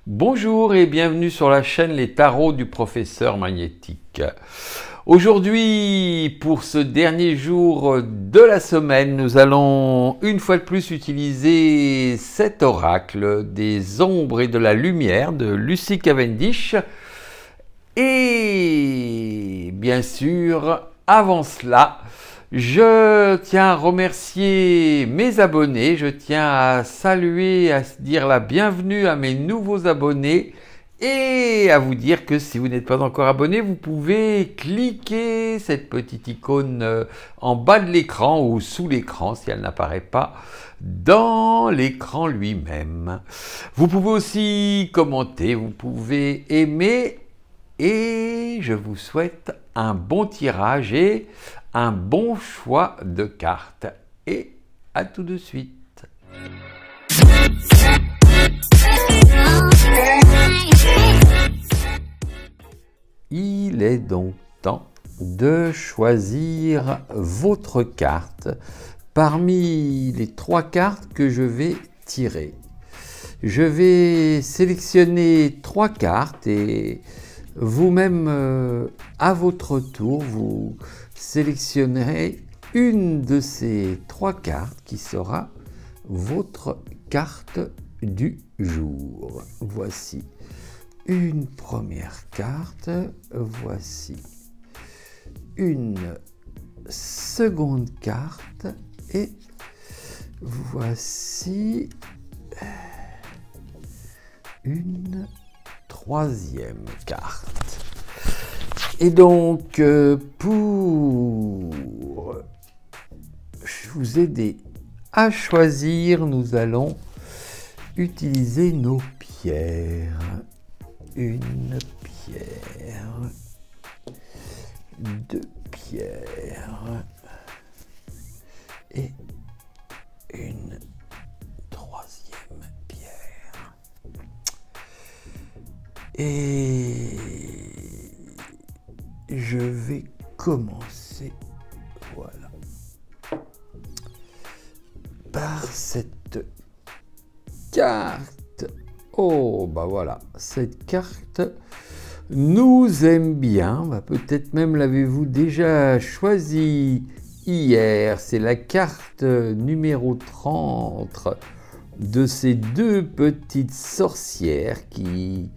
Bonjour et bienvenue sur la chaîne Les Tarots du Professeur Magnétique. Aujourd'hui, pour ce dernier jour de la semaine, nous allons une fois de plus utiliser cet oracle des ombres et de la lumière de Lucy Cavendish. Et bien sûr, avant cela, je tiens à remercier mes abonnés, je tiens à saluer, à dire la bienvenue à mes nouveaux abonnés et à vous dire que si vous n'êtes pas encore abonné, vous pouvez cliquer cette petite icône en bas de l'écran ou sous l'écran si elle n'apparaît pas dans l'écran lui-même. Vous pouvez aussi commenter, vous pouvez aimer et je vous souhaite un bon tirage et un bon choix de cartes. Et à tout de suite. Il est donc temps de choisir votre carte parmi les 3 cartes que je vais tirer. Je vais sélectionner 3 cartes et vous-même, à votre tour, vous sélectionnerez une de ces 3 cartes qui sera votre carte du jour. Voici une première carte, voici une seconde carte et voici une troisième carte. Et donc, pour vous aider à choisir, nous allons utiliser nos pierres. Une pierre, 2 pierres et une troisième pierre. Et je vais commencer, voilà, par cette carte. Oh, bah voilà, cette carte nous aime bien. Bah, peut-être même l'avez-vous déjà choisie hier. C'est la carte numéro 30 de ces 2 petites sorcières qui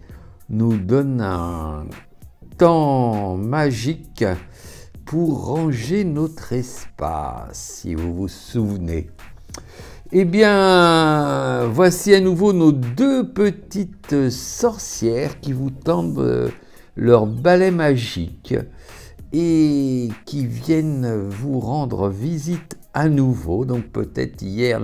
nous donnent un temps magique pour ranger notre espace, si vous vous souvenez. Eh bien, voici à nouveau nos 2 petites sorcières qui vous tendent leur balai magique et qui viennent vous rendre visite à nouveau. Donc peut-être hier,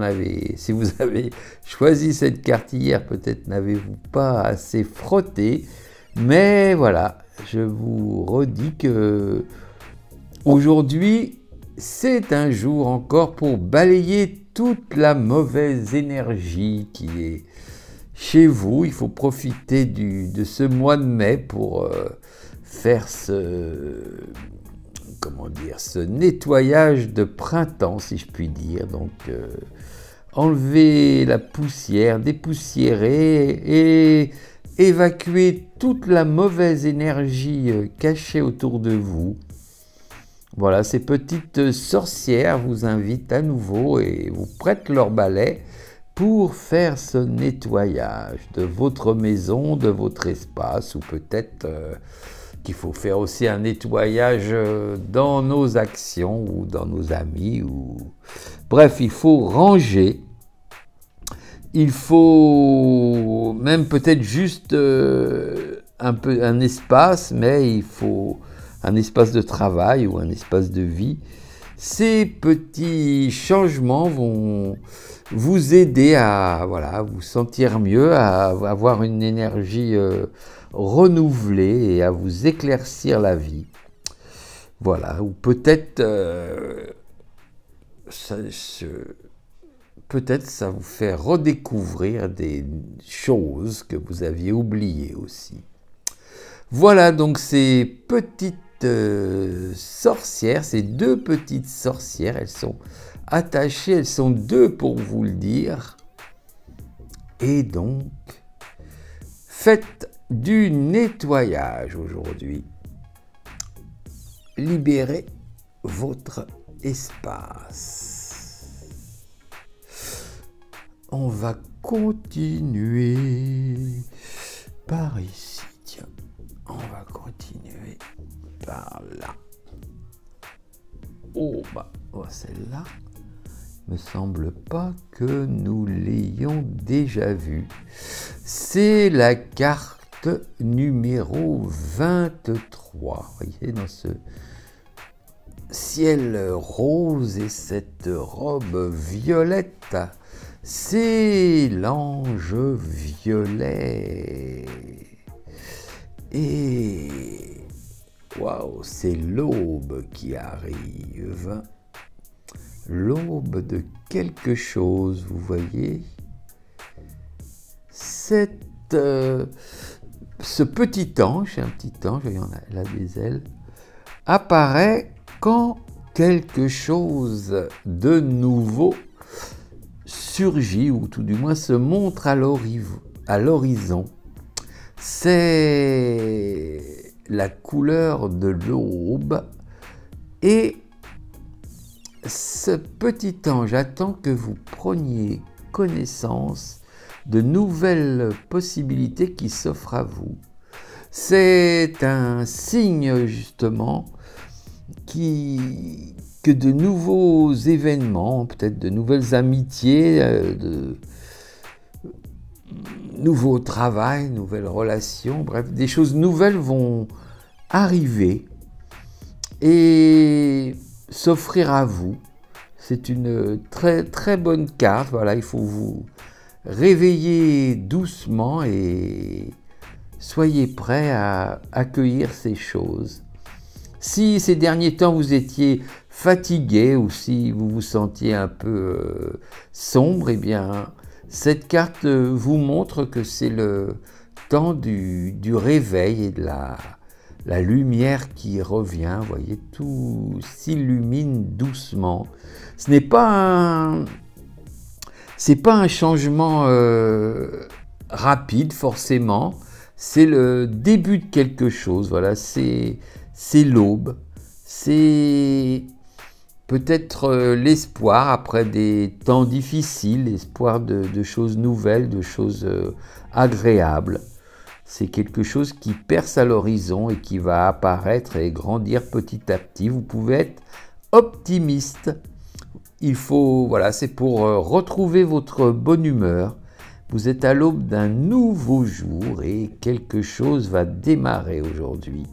si vous avez choisi cette carte hier, peut-être n'avez-vous pas assez frotté. Mais voilà, je vous redis que aujourd'hui, c'est un jour encore pour balayer toute la mauvaise énergie qui est chez vous. Il faut profiter de ce mois de mai pour faire ce nettoyage de printemps, si je puis dire. Donc, enlever la poussière, dépoussiérer et évacuer toute la mauvaise énergie cachée autour de vous. Voilà, ces petites sorcières vous invitent à nouveau et vous prêtent leur balai pour faire ce nettoyage de votre maison, de votre espace, ou peut-être qu'il faut faire aussi un nettoyage dans nos actions ou dans nos amis. Bref, il faut ranger. Il faut même peut-être juste un espace, mais il faut un espace de travail ou un espace de vie. Ces petits changements vont vous aider à vous sentir mieux, à avoir une énergie renouvelée et à vous éclaircir la vie. Voilà, ou peut-être ça vous fait redécouvrir des choses que vous aviez oubliées aussi. Voilà donc ces petites sorcières, ces 2 petites sorcières, elles sont attachées, elles sont 2 pour vous le dire. Et donc, Faites du nettoyage aujourd'hui. Libérez votre espace. On va continuer par ici. Tiens, on va continuer par là. Oh, bah, celle-là, me semble pas que nous l'ayons déjà vue. C'est la carte numéro 23. Vous voyez, dans ce ciel rose et cette robe violette, c'est l'ange violet. Et waouh, c'est l'aube qui arrive. L'aube de quelque chose, vous voyez. Ce petit ange, un petit ange, elle a des ailes, apparaît quand quelque chose de nouveau surgit, ou tout du moins se montre à l'horizon. C'est la couleur de l'aube, et ce petit ange attend que vous preniez connaissance de nouvelles possibilités qui s'offrent à vous. C'est un signe justement que de nouveaux événements, peut-être de nouvelles amitiés, de nouveaux travail, nouvelles relations, bref, des choses nouvelles vont arriver et s'offrir à vous. C'est une très très bonne carte. Voilà, il faut vous réveiller doucement et soyez prêts à accueillir ces choses. Si ces derniers temps vous étiez fatigué ou si vous vous sentiez un peu sombre, eh bien cette carte vous montre que c'est le temps du réveil et de la lumière qui revient. Vous voyez, tout s'illumine doucement. Ce n'est pas un changement rapide forcément. C'est le début de quelque chose. Voilà, c'est l'aube. C'est peut-être l'espoir après des temps difficiles, l'espoir de choses nouvelles, de choses agréables. C'est quelque chose qui perce à l'horizon et qui va apparaître et grandir petit à petit. Vous pouvez être optimiste. Voilà, c'est pour retrouver votre bonne humeur. Vous êtes à l'aube d'un nouveau jour et quelque chose va démarrer aujourd'hui.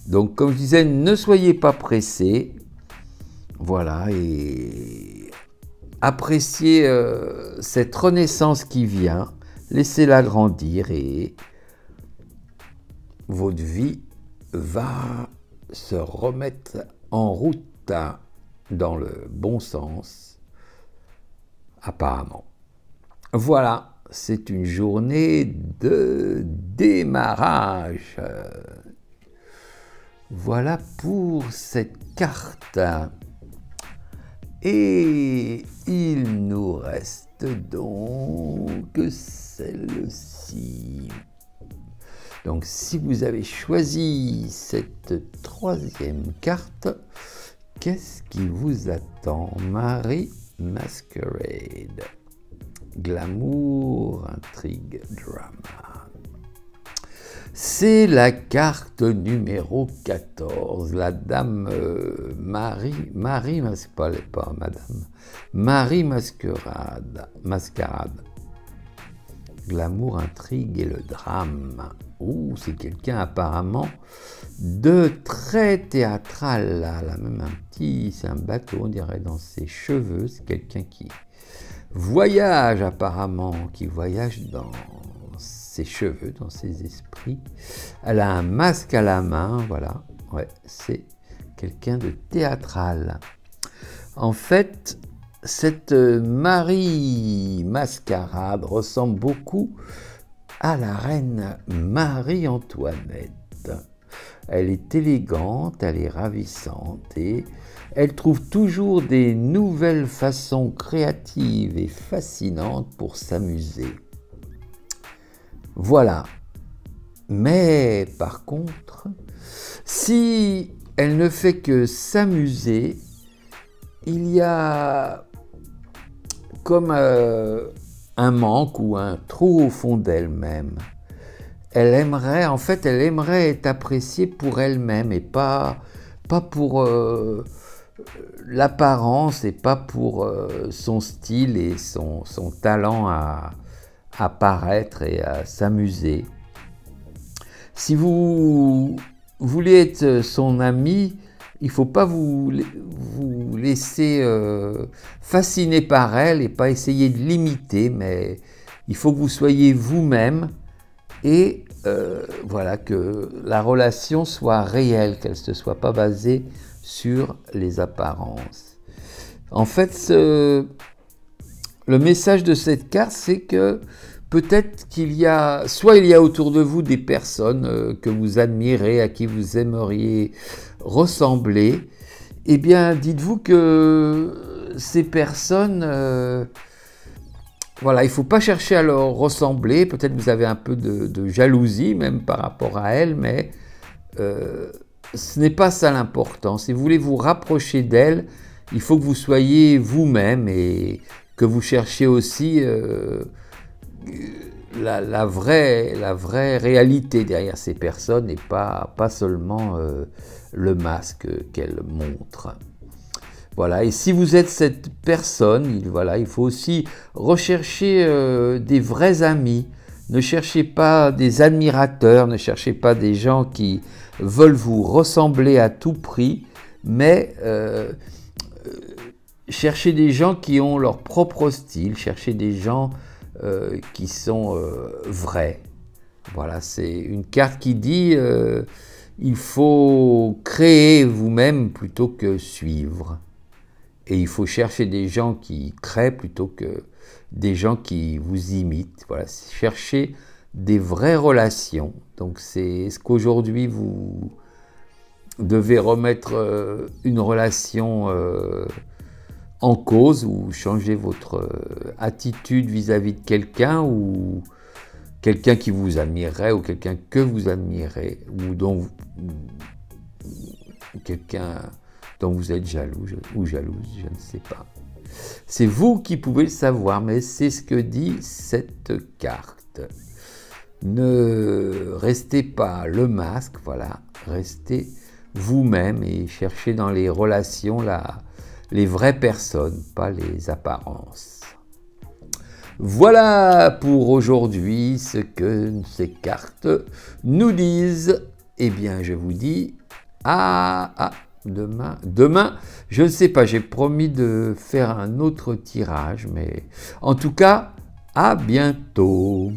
Donc, comme je disais, ne soyez pas pressés. Voilà, et appréciez cette renaissance qui vient. Laissez-la grandir et votre vie va se remettre en route dans le bon sens, apparemment. Voilà, c'est une journée de démarrage. Voilà pour cette carte. Et il nous reste donc celle-ci. Donc si vous avez choisi cette troisième carte, qu'est-ce qui vous attend? Marie Masquerade. Glamour, intrigue, drama. C'est la carte numéro 14, la dame Marie Mascarade. Glamour, intrigue et le drame. Oh, c'est quelqu'un apparemment de très théâtral, là même c'est un bateau, on dirait, dans ses cheveux. C'est quelqu'un qui voyage apparemment, qui voyage dans ses cheveux, dans ses esprits. Elle a un masque à la main, voilà. Ouais, c'est quelqu'un de théâtral. En fait, cette Marie Mascarade ressemble beaucoup à la reine Marie-Antoinette. Elle est élégante, elle est ravissante et elle trouve toujours des nouvelles façons créatives et fascinantes pour s'amuser. Voilà. Mais par contre, si elle ne fait que s'amuser, il y a comme un manque ou un trou au fond d'elle-même. Elle aimerait être appréciée pour elle-même et pas pour l'apparence et pas pour son style et son talent à paraître et à s'amuser. Si vous voulez être son ami, il ne faut pas vous laisser fasciner par elle et pas essayer de l'imiter, mais il faut que vous soyez vous-même et voilà, que la relation soit réelle, qu'elle ne soit pas basée sur les apparences. En fait, le message de cette carte, c'est que peut-être qu'il y a autour de vous des personnes que vous admirez, à qui vous aimeriez ressembler. Eh bien, dites-vous que ces personnes, voilà, il ne faut pas chercher à leur ressembler. Peut-être que vous avez un peu de jalousie même par rapport à elles, mais ce n'est pas ça l'important. Si vous voulez vous rapprocher d'elles, il faut que vous soyez vous-même et que vous cherchiez aussi la vraie réalité derrière ces personnes et pas seulement le masque qu'elles montrent. Voilà, et si vous êtes cette personne, voilà, il faut aussi rechercher des vrais amis. Ne cherchez pas des admirateurs, ne cherchez pas des gens qui veulent vous ressembler à tout prix, mais cherchez des gens qui ont leur propre style, cherchez des gens qui sont vrais. Voilà, c'est une carte qui dit il faut créer vous-même plutôt que suivre. Et il faut chercher des gens qui créent plutôt que des gens qui vous imitent. Voilà, chercher des vraies relations. Donc c'est ce qu'aujourd'hui vous devez remettre une relation en cause ou changer votre attitude vis-à-vis de quelqu'un ou quelqu'un qui vous admirerait ou quelqu'un que vous admirez ou dont quelqu'un dont vous êtes jaloux ou jalouse, je ne sais pas. C'est vous qui pouvez le savoir, mais c'est ce que dit cette carte. Ne restez pas le masque, voilà, restez vous-même et cherchez dans les relations les vraies personnes, pas les apparences. Voilà pour aujourd'hui ce que ces cartes nous disent. Eh bien, je vous dis demain, je ne sais pas, j'ai promis de faire un autre tirage, mais en tout cas, à bientôt.